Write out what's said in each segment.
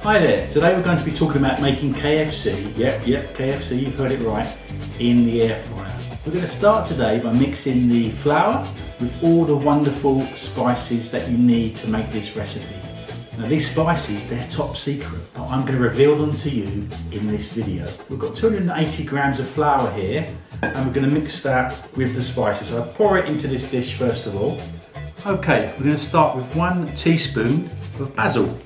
Hi there, today we're going to be talking about making KFC, yep, KFC, you've heard it right, in the air fryer. We're going to start today by mixing the flour with all the wonderful spices that you need to make this recipe. Now these spices, they're top secret, but I'm going to reveal them to you in this video. We've got 280 grams of flour here, and we're going to mix that with the spices. So I'll pour it into this dish first of all. Okay, we're going to start with 1 teaspoon of basil.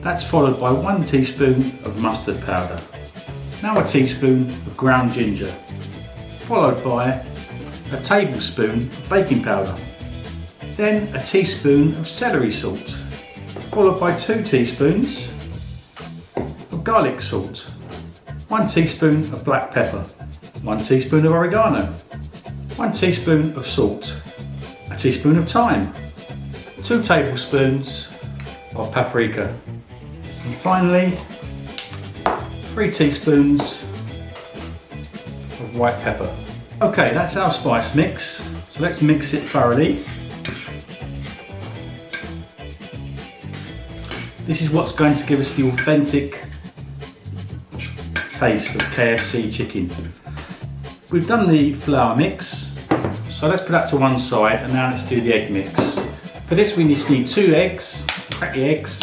That's followed by 1 teaspoon of mustard powder. Now a teaspoon of ground ginger, followed by a tablespoon of baking powder. Then a teaspoon of celery salt, followed by 2 teaspoons of garlic salt, 1 teaspoon of black pepper, 1 teaspoon of oregano, 1 teaspoon of salt, a teaspoon of thyme, 2 tablespoons of paprika, and finally 3 teaspoons of white pepper. Okay, that's our spice mix, so let's mix it thoroughly. This is what's going to give us the authentic taste of KFC chicken. We've done the flour mix, so let's put that to one side, and now let's do the egg mix. For this we just need 2 eggs. Crack the eggs.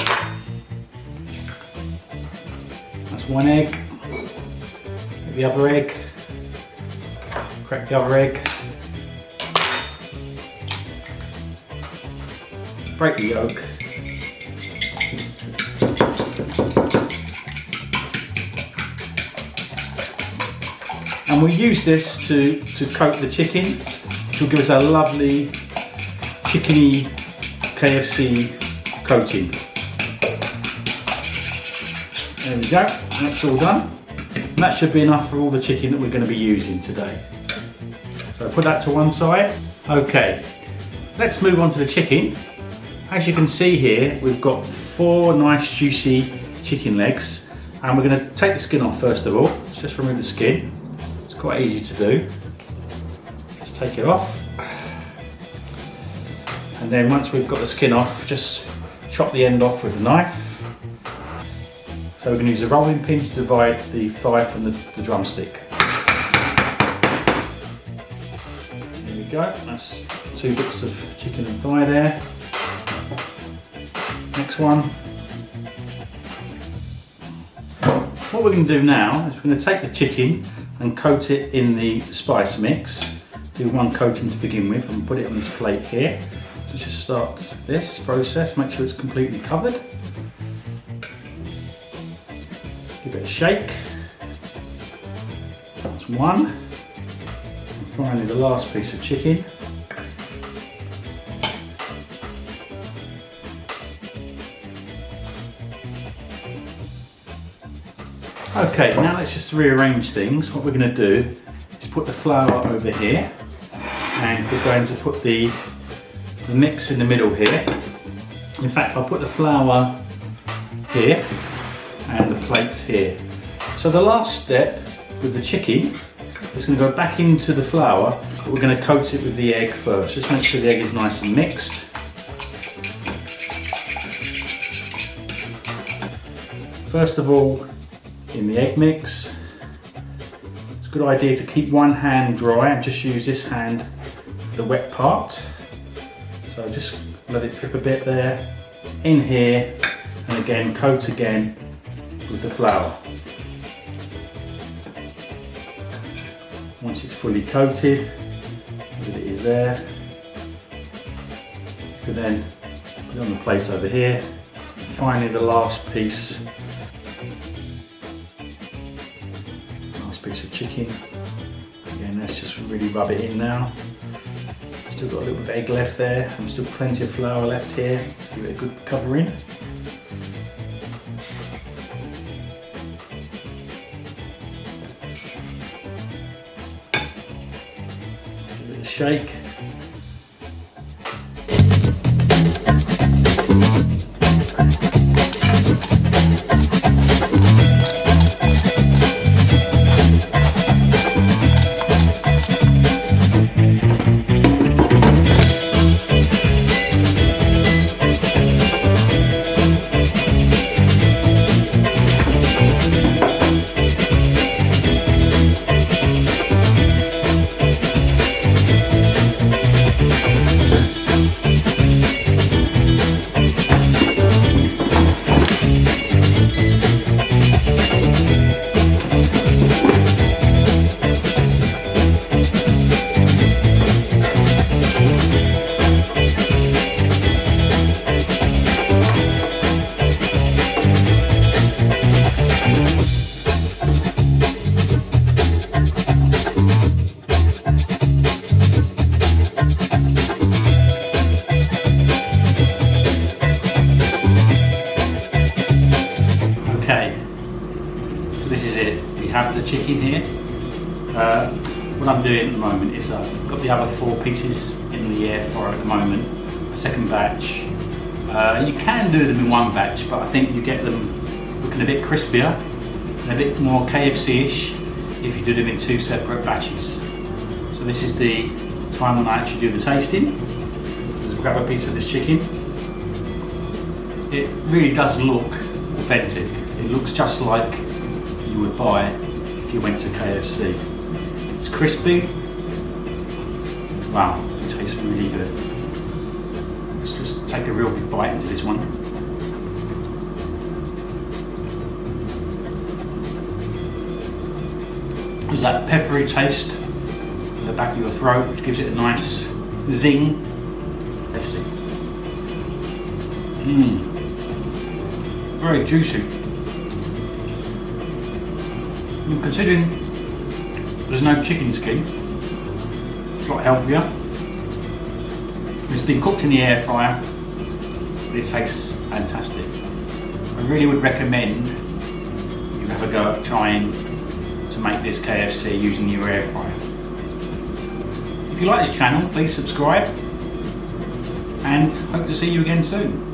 That's 1 egg. Get the other egg. Crack the other egg. Break the yolk. And we'll use this to coat the chicken, which will give us a lovely chickeny KFC coating. There we go, that's all done. And that should be enough for all the chicken that we're going to be using today. So put that to one side. Okay, let's move on to the chicken. As you can see here, we've got 4 nice juicy chicken legs, and we're going to take the skin off first of all. Let's just remove the skin. It's quite easy to do. Let's take it off. And then once we've got the skin off, just chop the end off with a knife. So we're going to use a rolling pin to divide the thigh from the drumstick. There we go, that's 2 bits of chicken and thigh there. Next one. What we're going to do now is we're going to take the chicken and coat it in the spice mix. Do 1 coating to begin with and put it on this plate here. So just start this process, make sure it's completely covered. Give it a shake. That's 1. And finally the last piece of chicken. Okay, now let's just rearrange things. What we're going to do is put the flour over here, and we're going to put the mix in the middle here. In fact, I'll put the flour here and the plates here. So the last step with the chicken is going to go back into the flour, but we're going to coat it with the egg first. Just make sure the egg is nice and mixed. First of all, in the egg mix, it's a good idea to keep one hand dry and just use this hand for the wet part. So just let it drip a bit there, in here, and again coat again with the flour. Once it's fully coated, as it is there, you can then put it on the plate over here. And finally the last piece of chicken. Again, let's just really rub it in now. Still got a little bit of egg left there, and still plenty of flour left here to give it a good covering. Give it a shake. have the chicken here. What I'm doing at the moment is I've got the other 4 pieces in the air fryer at the moment, a second batch. You can do them in one batch, but I think you get them looking a bit crispier and a bit more KFC-ish if you do them in 2 separate batches. So this is the time when I actually do the tasting. Just grab a piece of this chicken. It really does look authentic. It looks just like you would buy if you went to KFC. It's crispy. Wow, it tastes really good. Let's just take a real big bite into this one. There's that peppery taste at the back of your throat, which gives it a nice zing. Tasty. Very juicy. And considering there's no chicken skin, it's a lot healthier. It's been cooked in the air fryer, but it tastes fantastic. I really would recommend you have a go at trying to make this KFC using your air fryer. If you like this channel, please subscribe and hope to see you again soon.